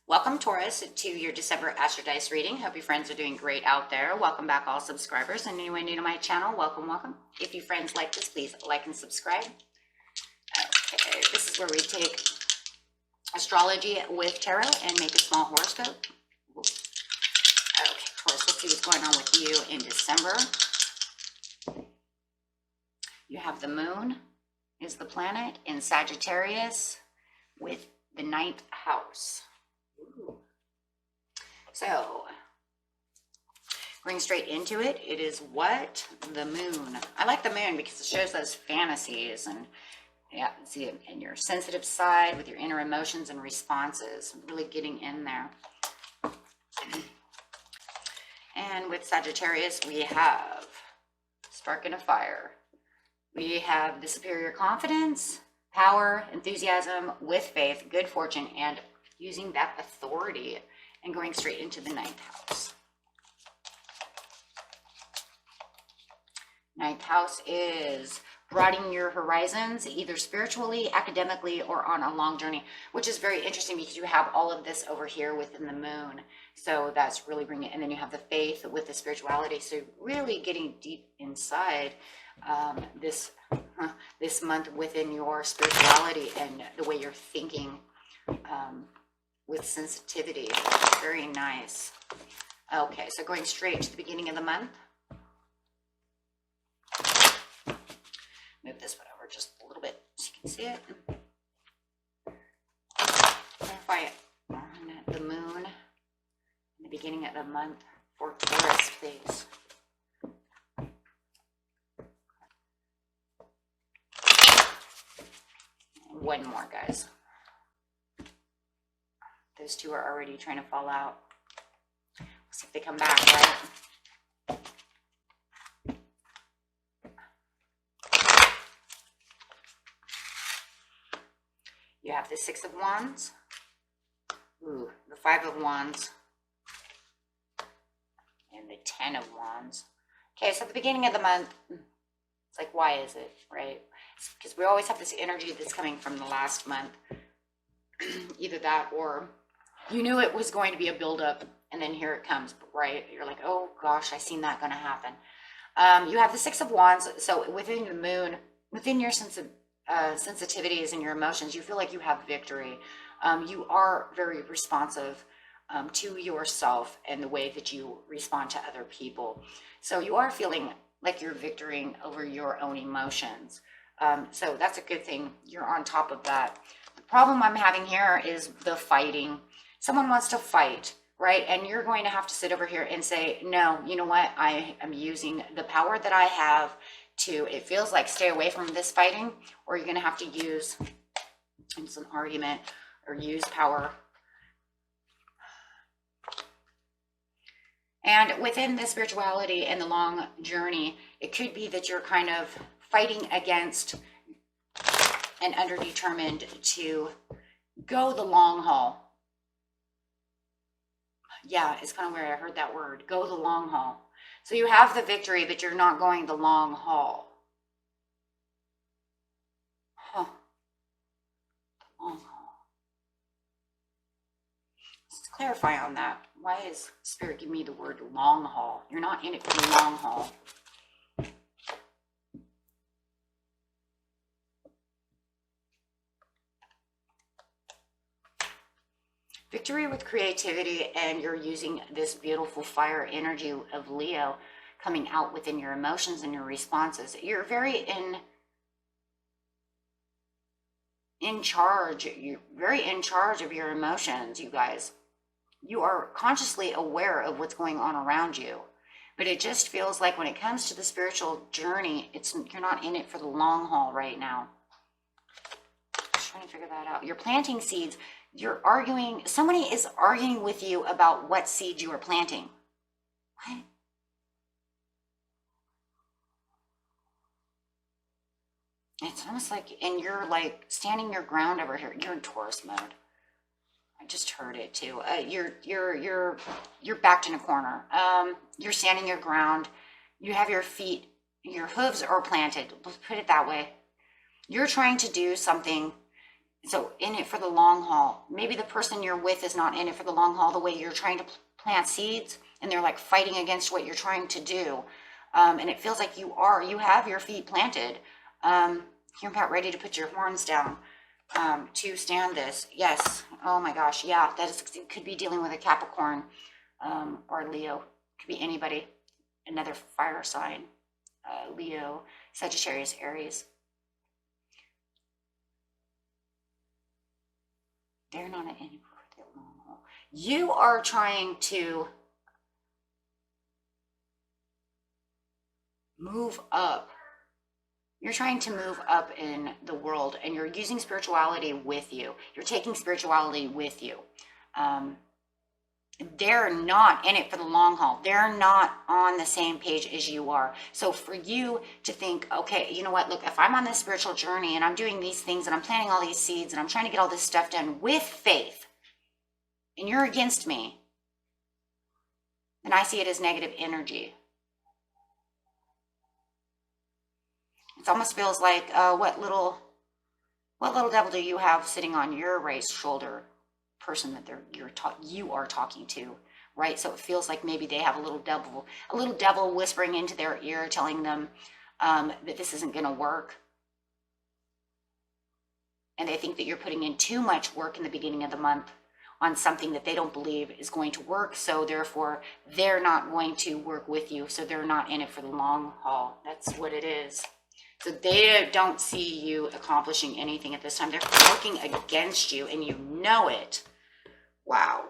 Welcome, Taurus, to your December Astrodice reading. Hope your friends are doing great out there. Welcome back, all subscribers. And anyone new to my channel, welcome, welcome. If you friends like this, please like and subscribe. Okay, this is where we take astrology with tarot and make a small horoscope. Okay, Taurus, let's see what's going on with you in December. You have the moon is the planet in Sagittarius with the 9th house. Ooh. So, going straight into it, it is what? The moon. I like the moon because it shows those fantasies and yeah, see it in your sensitive side with your inner emotions and responses, really getting in there. And with Sagittarius, we have spark and a fire. We have the superior confidence, power, enthusiasm with faith, good fortune, and using that authority and going straight into the 9th house. 9th house is broadening your horizons, either spiritually, academically, or on a long journey, which is very interesting because you have all of this over here within the moon. So that's really bringing it. And then you have the faith with the spirituality. So really getting deep inside this month within your spirituality and the way you're thinking with sensitivity. Very nice. Okay, so going straight to the beginning of the month. Move this one over just a little bit so you can see it. Clarify it on the moon in the beginning of the month for Taurus, please. One more, guys. Those two are already trying to fall out. Let's see if they come back, right? You have the 6 of Wands. Ooh, the 5 of Wands. And the 10 of Wands. Okay, so at the beginning of the month, it's like, why is it, right? It's because we always have this energy that's coming from the last month. Either that or you knew it was going to be a buildup and then here it comes, right? You're like, oh gosh, I seen that going to happen. You have the 6 of Wands. So within the moon, within your sensitivities and your emotions, you feel like you have victory. You are very responsive to yourself and the way that you respond to other people. So you are feeling like you're victorying over your own emotions. So that's a good thing. You're on top of that. The problem I'm having here is the fighting. Someone wants to fight, right? And you're going to have to sit over here and say, no, you know what? I am using the power that I have to, it feels like, stay away from this fighting, or you're going to have to use, it's an argument, or use power. And within the spirituality and the long journey, it could be that you're kind of fighting against and underdetermined to go the long haul. Yeah, it's kind of weird. I heard that word, go the long haul. So you have the victory, but you're not going the long haul. Huh. Long haul. Let's clarify on that. Why is Spirit give me the word long haul? You're not in it for the long haul. Victory with creativity, and you're using this beautiful fire energy of Leo coming out within your emotions and your responses. You're very in charge. You're very in charge of your emotions, you guys. You are consciously aware of what's going on around you. But it just feels like when it comes to the spiritual journey, you're not in it for the long haul right now. Just trying to figure that out. You're planting seeds. You're arguing. Somebody is arguing with you about what seed you are planting. What? It's almost like, and you're like standing your ground over here. You're in Taurus mode. I just heard it too. You're backed in a corner. You're standing your ground. You have your feet, your hooves are planted. Let's put it that way. You're trying to do something So in it for the long haul. Maybe the person you're with is not in it for the long haul the way you're trying to plant seeds, and they're like fighting against what you're trying to do. And it feels like you have your feet planted. You're about ready to put your horns down to stand this. Yes. Oh my gosh. Yeah, it could be dealing with a Capricorn or Leo. Could be anybody. Another fire sign. Leo, Sagittarius, Aries. They're not at any for the long haul. You are trying to move up. You're trying to move up in the world, and you're using spirituality with you. You're taking spirituality with you. They're not in it for the long haul. They're not on the same page as you are. So for you to think, okay, you know what, look, if I'm on this spiritual journey and I'm doing these things and I'm planting all these seeds and I'm trying to get all this stuff done with faith, and you're against me, then I see it as negative energy. It almost feels like, what little devil do you have sitting on your right shoulder? Person that you are talking to, right? So it feels like maybe they have a little devil whispering into their ear, telling them that this isn't going to work, and they think that you're putting in too much work in the beginning of the month on something that they don't believe is going to work. So therefore, they're not going to work with you. So they're not in it for the long haul. That's what it is. So they don't see you accomplishing anything at this time. They're working against you, and you know it. Wow.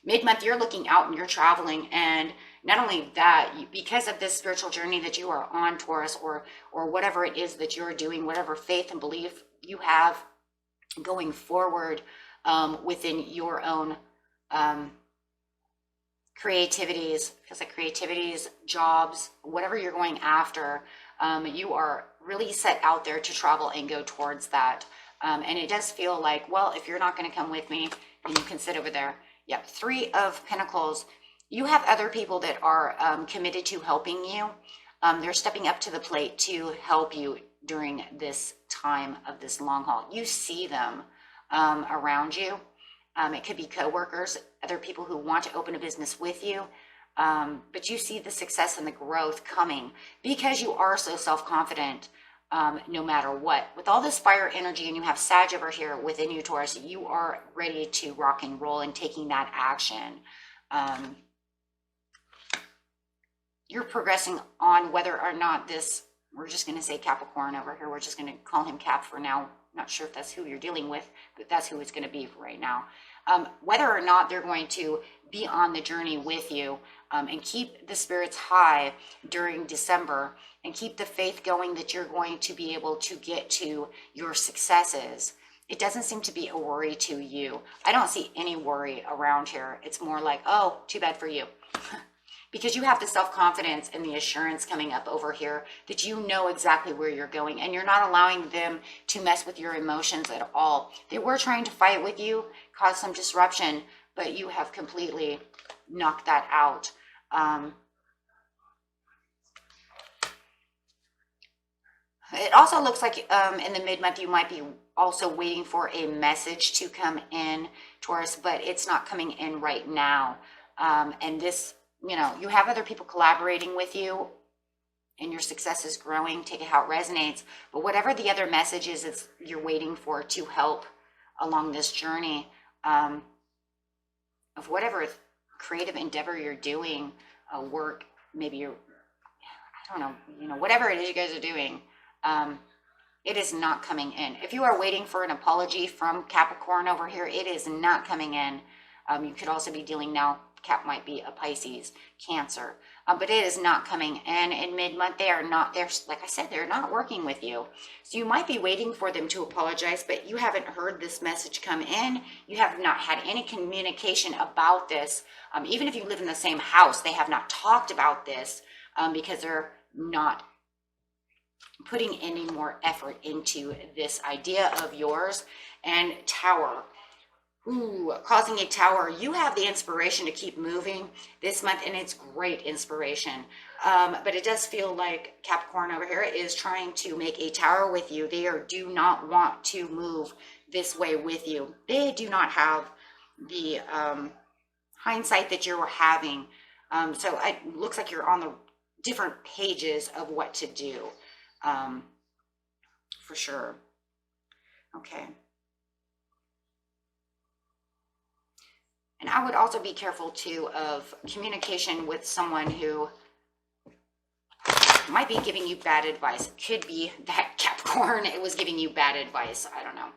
Mid-month, you're looking out and you're traveling, and not only that, because of this spiritual journey that you are on, Taurus, or whatever it is that you're doing, whatever faith and belief you have going forward within your own creativities, because like creativities, jobs, whatever you're going after, you are really set out there to travel and go towards that. And it does feel like, well, if you're not going to come with me, then you can sit over there. Yep. 3 of Pentacles. You have other people that are committed to helping you. They're stepping up to the plate to help you during this time of this long haul. You see them around you. It could be coworkers, other people who want to open a business with you. But you see the success and the growth coming because you are so self-confident no matter what. With all this fire energy, and you have Sag over here within you, Taurus, you are ready to rock and roll and taking that action. You're progressing on whether or not this, we're just going to say Capricorn over here. We're just going to call him Cap for now. Not sure if that's who you're dealing with, but that's who it's going to be for right now. Whether or not they're going to be on the journey with you and keep the spirits high during December and keep the faith going that you're going to be able to get to your successes. It doesn't seem to be a worry to you. I don't see any worry around here. It's more like, oh, too bad for you. Because you have the self-confidence and the assurance coming up over here that you know exactly where you're going, and you're not allowing them to mess with your emotions at all. They were trying to fight with you, cause some disruption, but you have completely knocked that out. It also looks like in the mid-month you might be also waiting for a message to come in, Taurus, but it's not coming in right now. And this, you know, you have other people collaborating with you and your success is growing. Take it how it resonates. But whatever the other message is you're waiting for to help along this journey of whatever creative endeavor you're doing, work, maybe you're, I don't know, you know, whatever it is you guys are doing, it is not coming in. If you are waiting for an apology from Capricorn over here, it is not coming in. You could also be dealing now, Cap might be a Pisces, Cancer, but it is not coming in mid-month. They are not there. Like I said, they're not working with you. So you might be waiting for them to apologize, but you haven't heard this message come in. You have not had any communication about this. Even if you live in the same house, they have not talked about this because they're not putting any more effort into this idea of yours. And Tower. Ooh, causing a tower. You have the inspiration to keep moving this month, and it's great inspiration. But it does feel like Capricorn over here is trying to make a tower with you. They do not want to move this way with you. They do not have the hindsight that you're having. So it looks like you're on the different pages of what to do, for sure. Okay. And I would also be careful too of communication with someone who might be giving you bad advice. It could be that Capricorn, it was giving you bad advice. I don't know.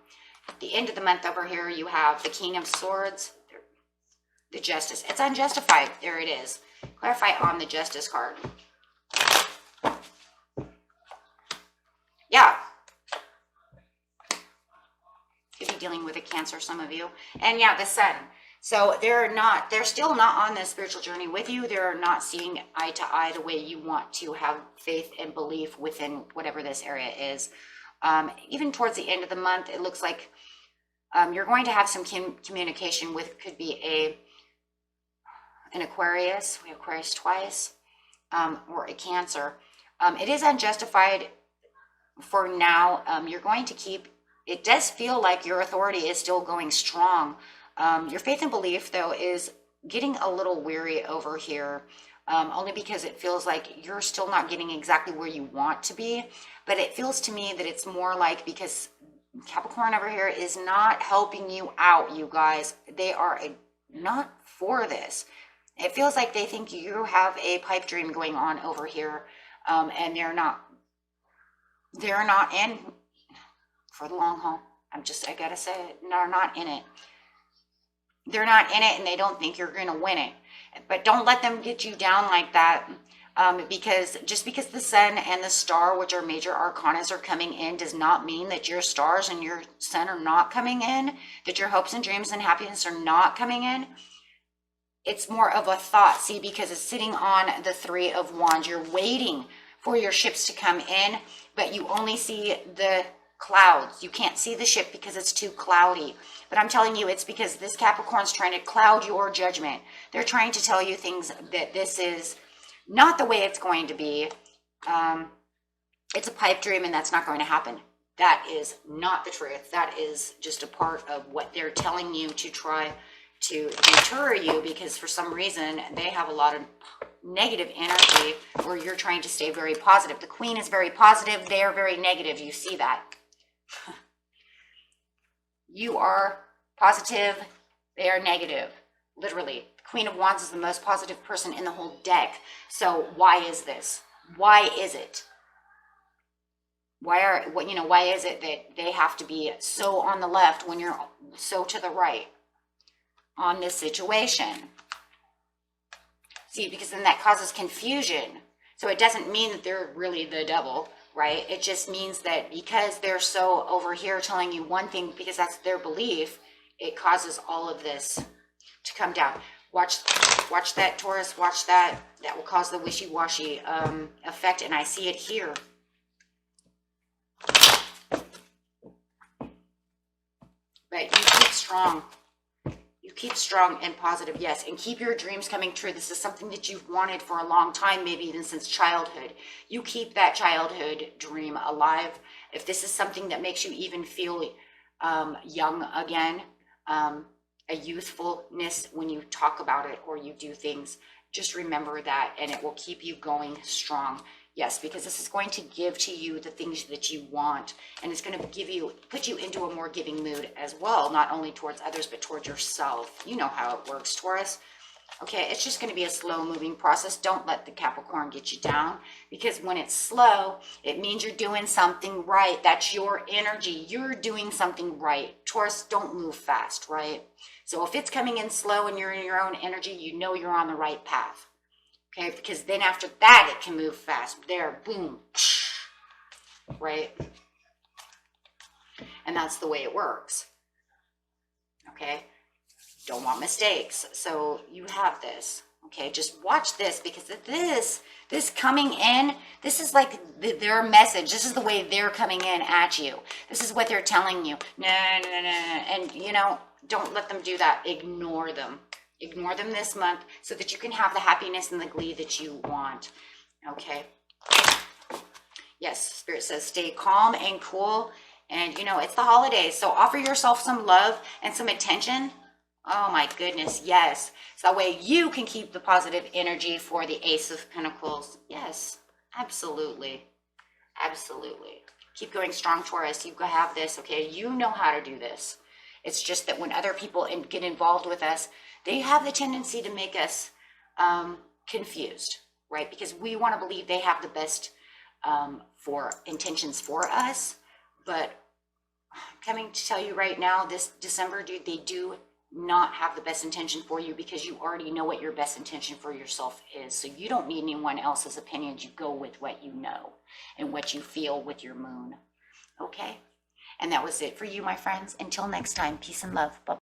At the end of the month over here, you have the King of Swords, the Justice. It's unjustified. There it is. Clarify on the Justice card. Yeah. Could be dealing with a Cancer, some of you. And yeah, the Sun. So they're still not on this spiritual journey with you. They're not seeing eye to eye the way you want to have faith and belief within whatever this area is. Even towards the end of the month, it looks like you're going to have some communication with, could be an Aquarius. We have Aquarius twice, or a Cancer. It is unjustified for now. You're going to keep, it does feel like your authority is still going strong. Your faith and belief, though, is getting a little weary over here, only because it feels like you're still not getting exactly where you want to be. But it feels to me that it's more like because Capricorn over here is not helping you out, you guys. They are not for this. It feels like they think you have a pipe dream going on over here, and they're not in for the long haul. I gotta say it, they're not in it. They're not in it, and they don't think you're going to win it. But don't let them get you down like that, because just because the Sun and the Star, which are major arcanas, are coming in, does not mean that your stars and your Sun are not coming in, that your hopes and dreams and happiness are not coming in. It's more of a thought, see, because it's sitting on the Three of Wands. You're waiting for your ships to come in, but you only see the clouds. You can't see the ship because it's too cloudy. But I'm telling you, it's because this Capricorn's trying to cloud your judgment. They're trying to tell you things that this is not the way it's going to be. It's a pipe dream, and that's not going to happen. That is not the truth. That is just a part of what they're telling you to try to deter you, because for some reason they have a lot of negative energy where you're trying to stay very positive. The Queen is very positive. They are very negative. You see that. You are positive, they are negative. Literally, the Queen of Wands is the most positive person in the whole deck. So why is this? Why is it? Why is it that they have to be so on the left when you're so to the right on this situation? See, because then that causes confusion. So it doesn't mean that they're really the devil, right? It just means that because they're so over here telling you one thing, because that's their belief, it causes all of this to come down. Watch that, Taurus. Watch that. That will cause the wishy-washy effect, and I see it here. But you keep strong. You keep strong and positive, yes, and keep your dreams coming true. This is something that you've wanted for a long time, maybe even since childhood. You keep that childhood dream alive. If this is something that makes you even feel young again, a youthfulness when you talk about it or you do things, just remember that, and it will keep you going strong. Yes, because this is going to give to you the things that you want, and it's going to put you into a more giving mood as well, not only towards others, but towards yourself. You know how it works, Taurus. Okay, it's just going to be a slow moving process. Don't let the Capricorn get you down, because when it's slow, it means you're doing something right. That's your energy. You're doing something right. Taurus, don't move fast, right? So if it's coming in slow and you're in your own energy, you know you're on the right path. Okay, because then after that, it can move fast. There, boom, right? And that's the way it works. Okay, don't want mistakes. So you have this. Okay, just watch this, because this coming in, this is like their message. This is the way they're coming in at you. This is what they're telling you. No, no, no, no. And you know, don't let them do that. Ignore them. Ignore them this month so that you can have the happiness and the glee that you want. Okay. Yes, Spirit says stay calm and cool. And you know, it's the holidays, so offer yourself some love and some attention. Oh my goodness, yes. So that way you can keep the positive energy for the Ace of Pentacles. Yes, absolutely. Absolutely. Keep going strong, Taurus. You have this, okay? You know how to do this. It's just that when other people get involved with us, they have the tendency to make us confused, right? Because we want to believe they have the best for intentions for us. But I'm coming to tell you right now, this December, dude, they do not have the best intention for you, because you already know what your best intention for yourself is. So you don't need anyone else's opinions. You go with what you know and what you feel with your moon. Okay? And that was it for you, my friends. Until next time, peace and love. Bye-bye.